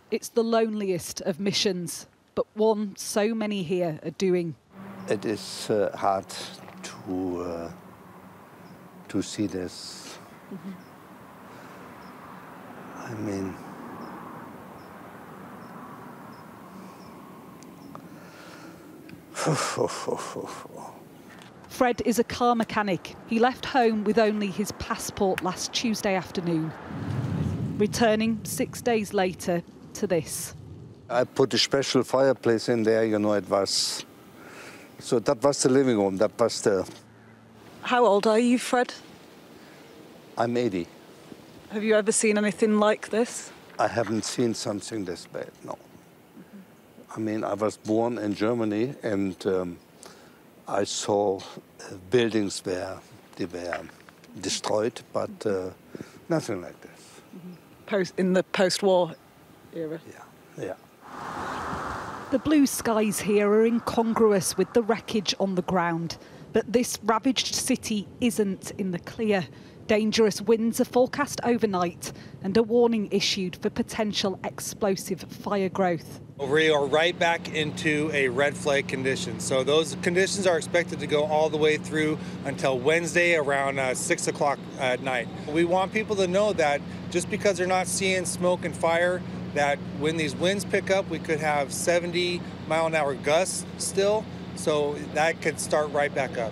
It's the loneliest of missions, but one so many here are doing. It is hard to see this. I mean, Fred is a car mechanic. He left home with only his passport last Tuesday afternoon, returning 6 days later to this. I put a special fireplace in there, you know, that was the living room, that was the... How old are you, Fred? I'm 80. Have you ever seen anything like this? I haven't seen something this bad, no. I mean, I was born in Germany, and I saw buildings where they were destroyed, but nothing like this. In the post-war era? Yeah. The blue skies here are incongruous with the wreckage on the ground, but this ravaged city isn't in the clear. Dangerous winds are forecast overnight and a warning issued for potential explosive fire growth. We are right back into a red flag condition. So those conditions are expected to go all the way through until Wednesday around 6 o'clock at night. We want people to know that just because they're not seeing smoke and fire, that when these winds pick up, we could have 70-mile-an-hour gusts still. So that could start right back up.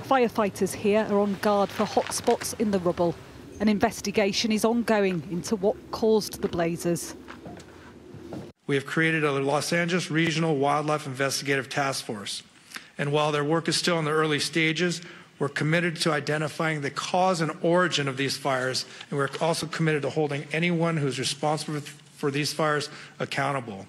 Firefighters here are on guard for hotspots in the rubble. An investigation is ongoing into what caused the blazes. We have created a Los Angeles Regional Wildlife Investigative Task Force. And while their work is still in the early stages, we're committed to identifying the cause and origin of these fires, and we're also committed to holding anyone who's responsible for these fires accountable.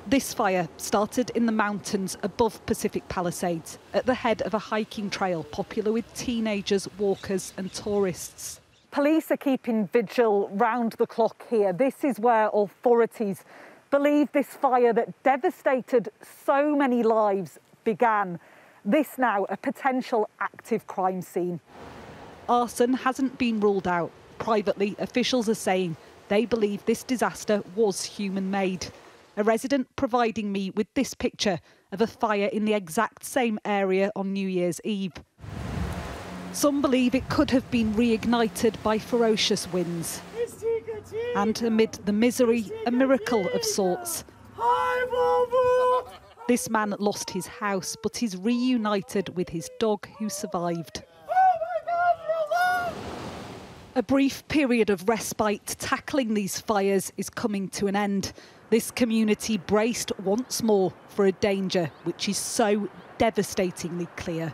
This fire started in the mountains above Pacific Palisades, at the head of a hiking trail popular with teenagers, walkers and tourists. Police are keeping vigil round the clock here. This is where authorities believe this fire that devastated so many lives began. This now a potential active crime scene. Arson hasn't been ruled out. Privately, officials are saying they believe this disaster was human-made. A resident providing me with this picture of a fire in the exact same area on New Year's Eve. Some believe it could have been reignited by ferocious winds. And amid the misery, a miracle of sorts. This man lost his house, but is reunited with his dog who survived. A brief period of respite tackling these fires is coming to an end. This community braced once more for a danger which is so devastatingly clear.